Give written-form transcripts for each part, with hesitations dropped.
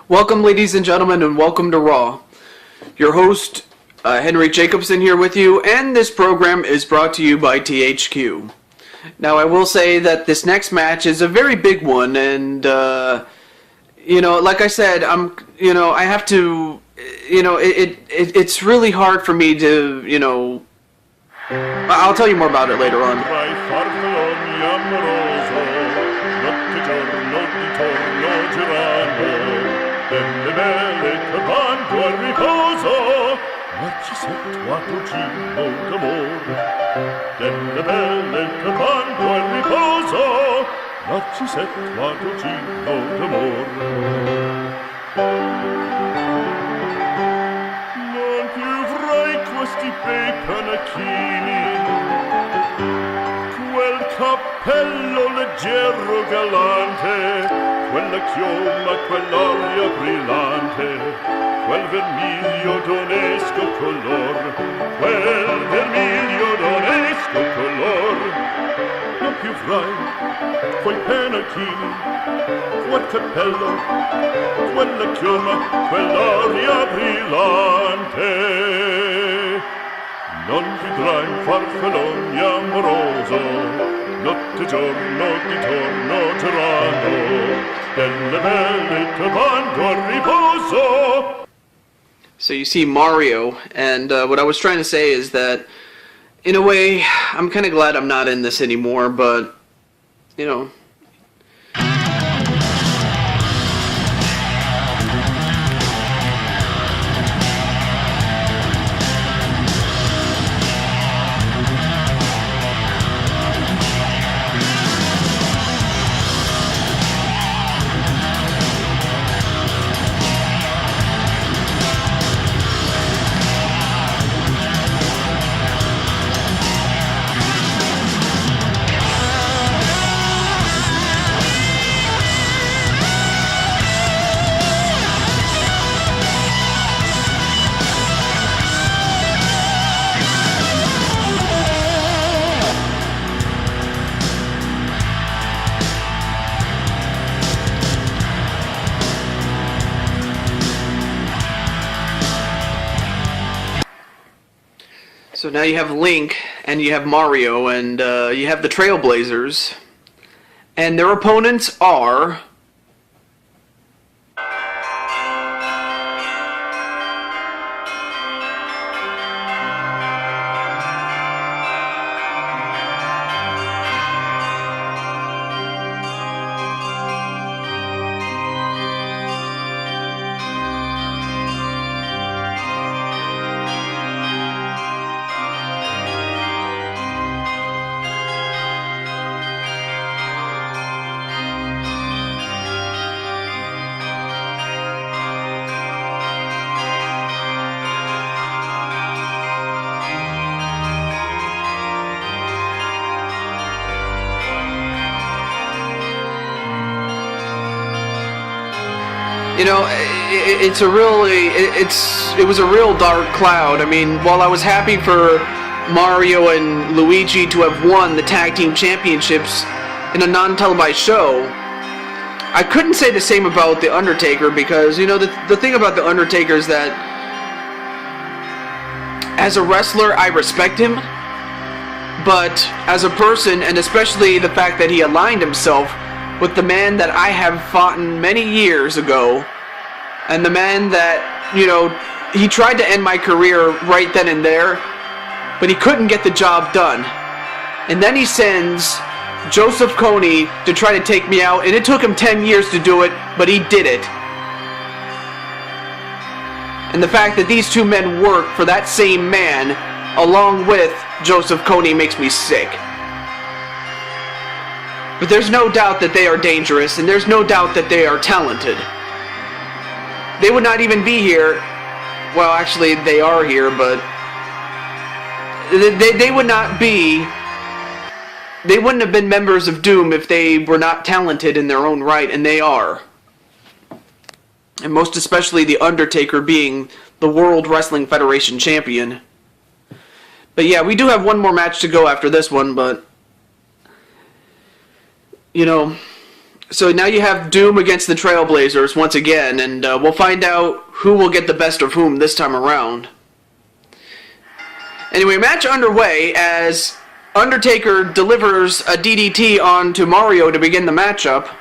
Welcome, ladies and gentlemen, and welcome to Raw. Your host, Henri Jacobsen, here with you, and this program is brought to you by THQ. Now, I will say that this next match is a very big one, and, like I said, I have to, it's really hard for me to, I'll tell you more about it later on. Non più frai questi bei panacchini, quel cappello leggero galante, quella chioma, quell'aria brillante, quel vermiglio d'onesco color, quel vermiglio d'onesco color. Non più frai quei panacchini, quel cappello, quella chioma, quell'aria brillante. Non vedrai un farfallone amoroso, notte e giorno di torno girando, delle belle turbando al riposo. So you see Mario, and what I was trying to say is that, in a way, I'm kind of glad I'm not in this anymore, but, So now you have Link, and you have Mario, and you have the Trailblazers, and their opponents are... it was a real dark cloud. I mean, while I was happy for Mario and Luigi to have won the tag team championships in a non-televised show, I couldn't say the same about the Undertaker, because, the thing about the Undertaker is that as a wrestler, I respect him, but as a person, and especially the fact that he aligned himself with the man that I have fought many years ago, and the man that, he tried to end my career right then and there, but he couldn't get the job done. And then he sends Joseph Kony to try to take me out, and it took him 10 years to do it, but he did it. And the fact that these two men work for that same man, along with Joseph Kony, makes me sick. But there's no doubt that they are dangerous, and there's no doubt that they are talented. They would not even be here. Well, actually, they are here, but they would not be... They wouldn't have been members of Doom if they were not talented in their own right, and they are. And most especially the Undertaker being the World Wrestling Federation champion. But yeah, we do have one more match to go after this one, but... So now you have Doom against the Trailblazers once again, and we'll find out who will get the best of whom this time around. Anyway, match underway as Undertaker delivers a DDT onto Mario to begin the matchup.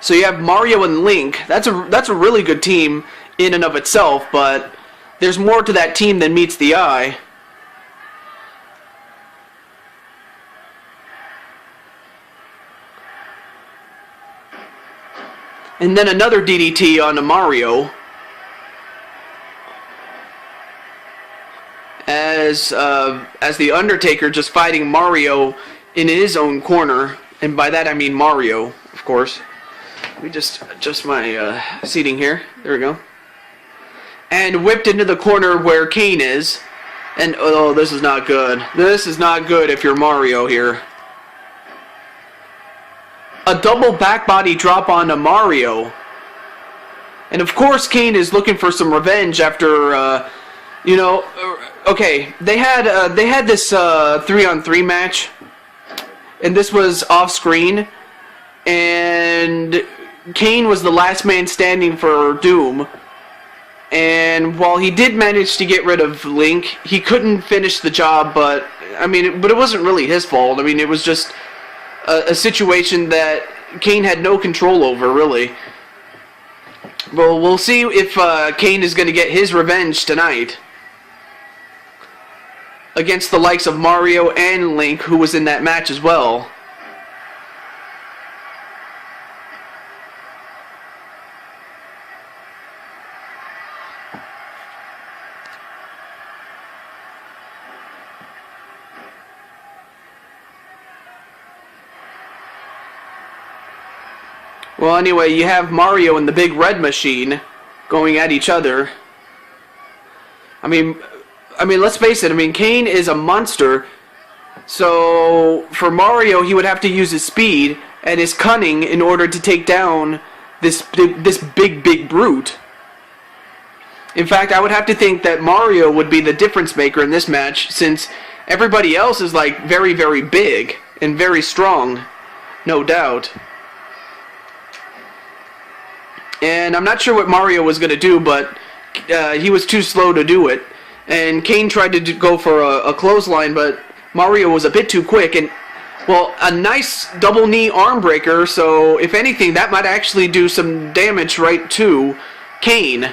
So you have Mario and Link. That's a really good team in and of itself, but there's more to that team than meets the eye. And then another DDT onto Mario. As the Undertaker just fighting Mario in his own corner. And by that I mean Mario, of course. Let me just adjust my seating here. There we go. And whipped into the corner where Kane is. And, oh, this is not good. This is not good if you're Mario here. A double back body drop onto Mario. And of course Kane is looking for some revenge after, you know, okay, they had this 3-on-3 match, and this was off screen, and Kane was the last man standing for Doom. And while he did manage to get rid of Link, he couldn't finish the job, but it wasn't really his fault. I mean, it was just a situation that Kane had no control over, really. Well, we'll see if Kane is going to get his revenge tonight against the likes of Mario and Link, who was in that match as well. Well, anyway, you have Mario and the Big Red Machine going at each other. I mean, let's face it. I mean, Kane is a monster. So for Mario, he would have to use his speed and his cunning in order to take down this big brute. In fact, I would have to think that Mario would be the difference maker in this match, since everybody else is like very, very big and very strong, no doubt. And I'm not sure what Mario was going to do, but he was too slow to do it. And Kane tried to go for a clothesline, but Mario was a bit too quick. And, well, a nice double knee arm breaker, so if anything, that might actually do some damage right to Kane.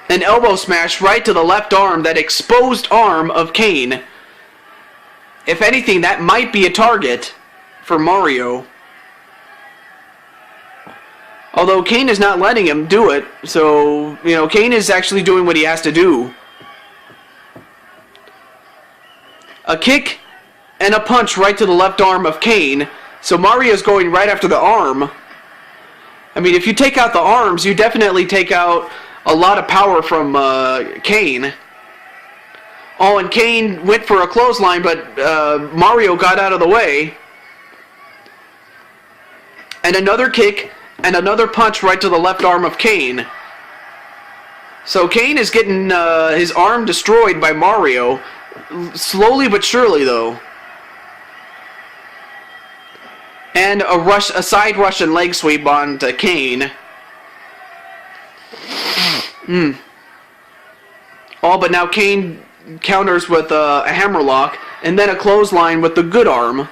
An elbow smash right to the left arm, that exposed arm of Kane. If anything, that might be a target for Mario. Although Kane is not letting him do it, so, you know, Kane is actually doing what he has to do. A kick and a punch right to the left arm of Kane, so Mario's going right after the arm. I mean, if you take out the arms, you definitely take out a lot of power from Kane. Oh, and Kane went for a clothesline, but Mario got out of the way. And another kick and another punch right to the left arm of Kane. So Kane is getting his arm destroyed by Mario. Slowly but surely, though. And a side Russian leg sweep onto Kane. Oh, but now Kane counters with a hammerlock, and then a clothesline with the good arm.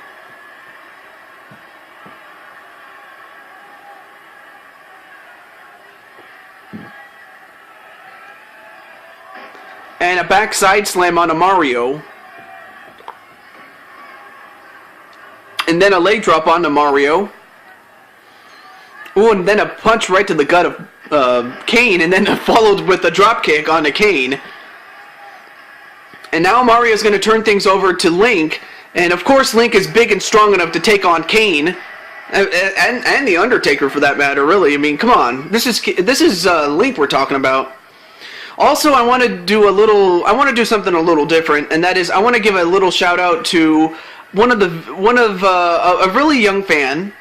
And a backside slam onto Mario. And then a leg drop onto Mario. Ooh, and then a punch right to the gut of Kane, and then followed with a drop kick onto Kane. And now Mario's going to turn things over to Link. And of course Link is big and strong enough to take on Kane. And the Undertaker, for that matter, really. I mean, come on. This is Link we're talking about. Also, I want to do something a little different, and that is I want to give a little shout out to a really young fan.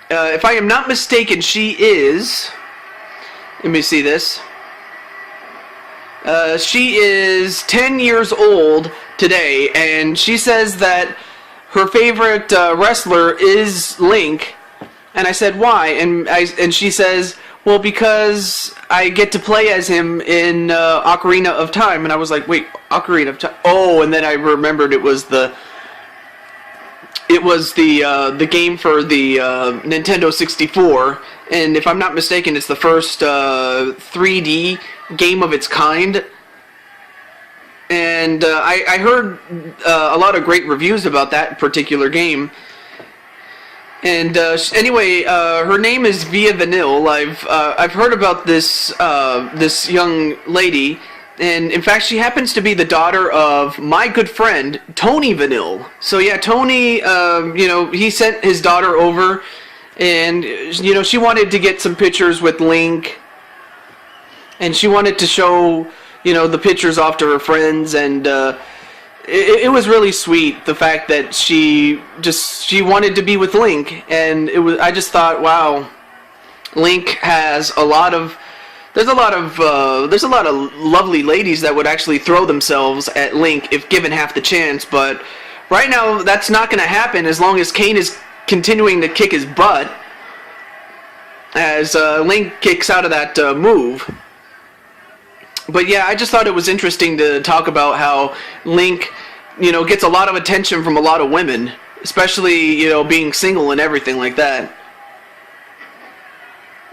If I am not mistaken, she is. Let me see this. She is 10 years old, today, and she says that her favorite wrestler is Link. And I said, why? And she says, well, because I get to play as him in Ocarina of Time. And I was like, wait, Ocarina of Time? Oh, and then I remembered it was the game for the Nintendo 64. And if I'm not mistaken, it's the first 3D game of its kind. And I heard a lot of great reviews about that particular game. And anyway, her name is Via Vanille. I've heard about this this young lady, and in fact, she happens to be the daughter of my good friend Tony Vanille. So yeah, Tony, he sent his daughter over, and she wanted to get some pictures with Link, and she wanted to show the pictures off to her friends, and it was really sweet, the fact that she wanted to be with Link, and I just thought, wow, Link has there's a lot of lovely ladies that would actually throw themselves at Link if given half the chance, but right now that's not going to happen as long as Kane is continuing to kick his butt as Link kicks out of that move. But yeah, I just thought it was interesting to talk about how Link, gets a lot of attention from a lot of women, especially, being single and everything like that.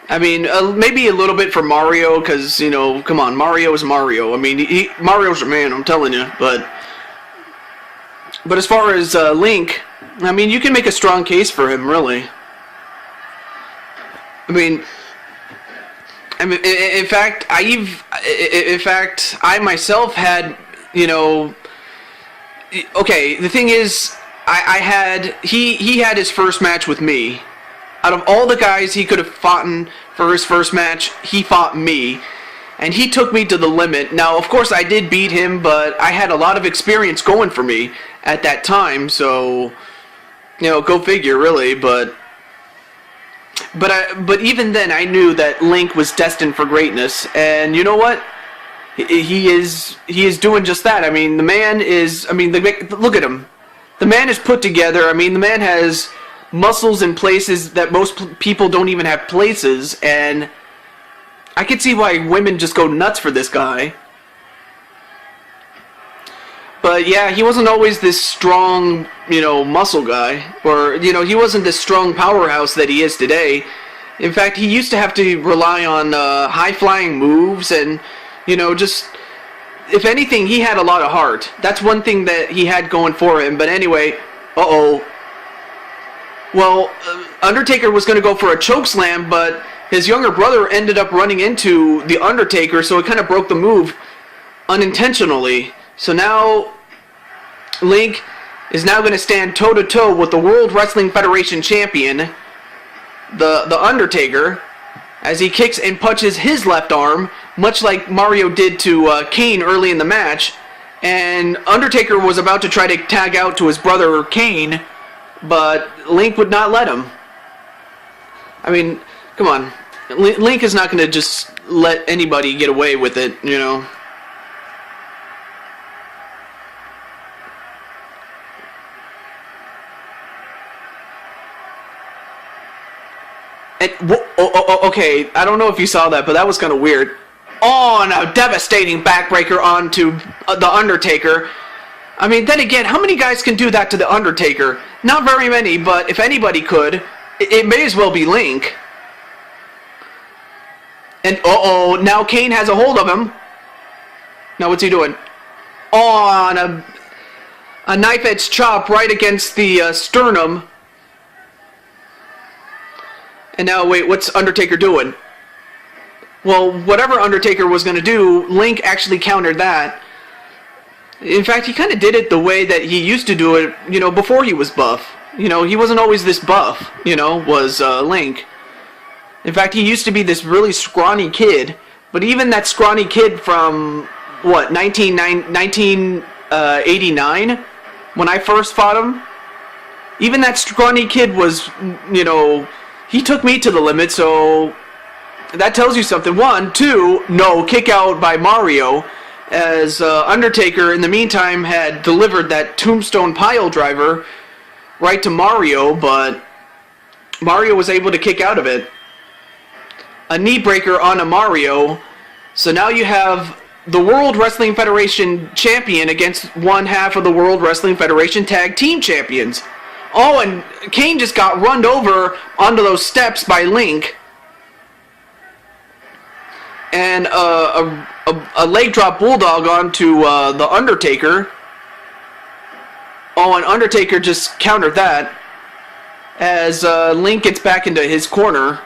I mean, maybe a little bit for Mario, because, come on, Mario is Mario. I mean, Mario's a man, I'm telling you. But as far as Link, I mean, you can make a strong case for him, really. I mean, in fact, I myself had, okay, the thing is, he had his first match with me. Out of all the guys he could have fought for his first match, he fought me, and he took me to the limit. Now, of course, I did beat him, but I had a lot of experience going for me at that time, so, go figure, really, But even then, I knew that Link was destined for greatness, and you know what? He is doing just that. I mean, the man is. I mean, look at him. The man is put together. I mean, the man has muscles in places that most people don't even have places, and I can see why women just go nuts for this guy. But yeah, he wasn't always this strong, muscle guy. Or, he wasn't this strong powerhouse that he is today. In fact, he used to have to rely on high-flying moves and, just... If anything, he had a lot of heart. That's one thing that he had going for him. But anyway, uh-oh. Well, Undertaker was going to go for a chokeslam, but his younger brother ended up running into the Undertaker, so it kind of broke the move unintentionally. So now, Link is now going to stand toe-to-toe with the World Wrestling Federation champion, the Undertaker, as he kicks and punches his left arm, much like Mario did to Kane early in the match. And Undertaker was about to try to tag out to his brother Kane, but Link would not let him. I mean, come on. Link is not going to just let anybody get away with it, Okay, I don't know if you saw that, but that was kind of weird. Oh, and a devastating backbreaker onto the Undertaker. I mean, then again, how many guys can do that to the Undertaker? Not very many, but if anybody could, it may as well be Link. And now Kane has a hold of him. Now what's he doing? Oh, and a knife-edge chop right against the sternum. And now, wait, what's Undertaker doing? Well, whatever Undertaker was going to do, Link actually countered that. In fact, he kind of did it the way that he used to do it, before he was buff. He wasn't always this buff, was Link. In fact, he used to be this really scrawny kid. But even that scrawny kid from, 1989? When I first fought him? Even that scrawny kid was, he took me to the limit, so that tells you something. 1, 2, no, kick out by Mario. as Undertaker, in the meantime, had delivered that tombstone pile driver right to Mario, but Mario was able to kick out of it. A knee breaker on a Mario. So now you have the World Wrestling Federation champion against one half of the World Wrestling Federation tag team champions. Oh, and Kane just got runned over onto those steps by Link. And a leg drop bulldog onto the Undertaker. Oh, and Undertaker just countered that as Link gets back into his corner.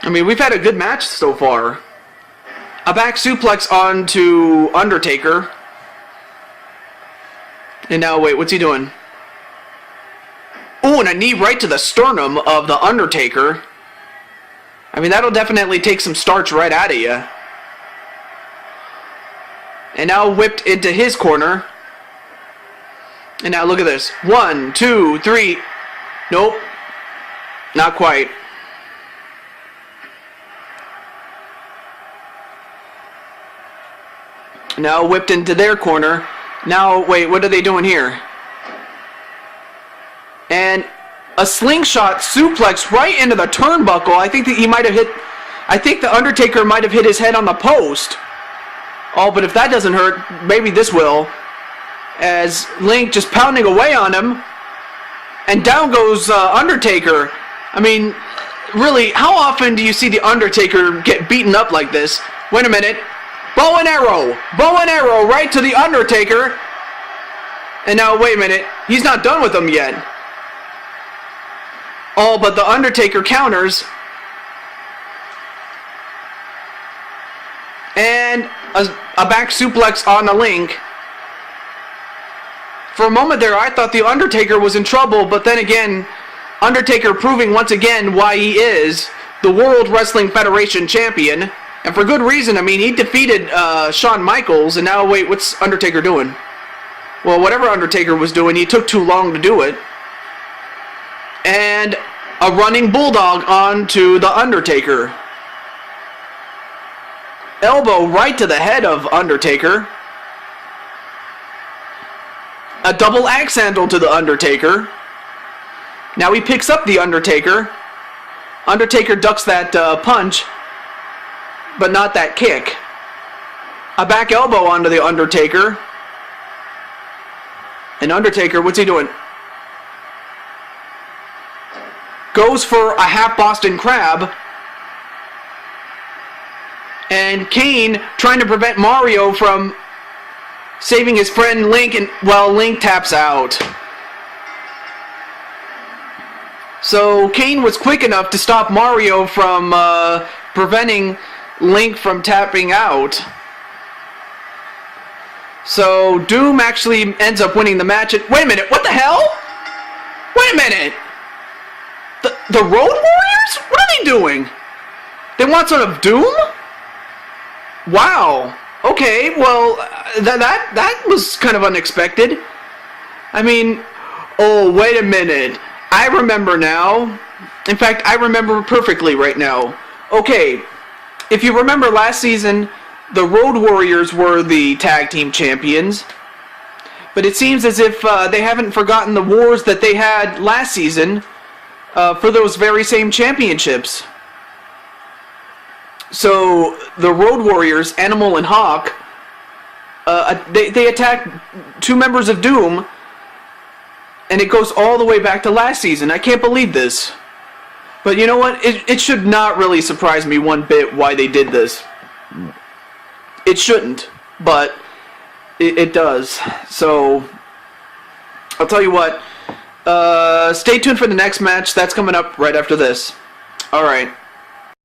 I mean, we've had a good match so far. A back suplex onto Undertaker. And now, wait, what's he doing? Ooh, and a knee right to the sternum of the Undertaker. I mean, that'll definitely take some starch right out of you. And now whipped into his corner. And now look at this. 1, 2, 3. Nope. Not quite. Now whipped into their corner. Now, wait, what are they doing here? And a slingshot suplex right into the turnbuckle. I think that he might have hit... I think the Undertaker might have hit his head on the post. Oh, but if that doesn't hurt, maybe this will. As Link just pounding away on him. And down goes Undertaker. I mean, really, how often do you see the Undertaker get beaten up like this? Wait a minute. Bow and arrow. Bow and arrow right to the Undertaker. And now, wait a minute. He's not done with him yet. Oh, but the Undertaker counters. And a back suplex on the Link. For a moment there, I thought the Undertaker was in trouble, but then again, Undertaker proving once again why he is the World Wrestling Federation champion. And for good reason. I mean, he defeated Shawn Michaels, and now, wait, what's Undertaker doing? Well, whatever Undertaker was doing, he took too long to do it. And a running bulldog onto the Undertaker. Elbow right to the head of Undertaker. A double axe handle to the Undertaker. Now he picks up the Undertaker. Undertaker ducks that punch, but not that kick. A back elbow onto the Undertaker. And Undertaker, what's he doing? Goes for a half Boston Crab. And Kane trying to prevent Mario from saving his friend Link, and, well, Link taps out. So Kane was quick enough to stop Mario from preventing Link from tapping out. So Doom actually ends up winning the match. Wait a minute, what the hell? Wait a minute. The Road Warriors? What are they doing? They want some of Doom? Wow. Okay, well, that was kind of unexpected. I mean, oh, wait a minute. I remember now. In fact, I remember perfectly right now. Okay, if you remember last season, the Road Warriors were the tag team champions. But it seems as if they haven't forgotten the wars that they had last season for those very same championships. So the Road Warriors, Animal and Hawk, they attack two members of Doom, and it goes all the way back to last season. I can't believe this. But you know what? It should not really surprise me one bit why they did this. It shouldn't, but it does. So I'll tell you what. Stay tuned for the next match. That's coming up right after this. All right.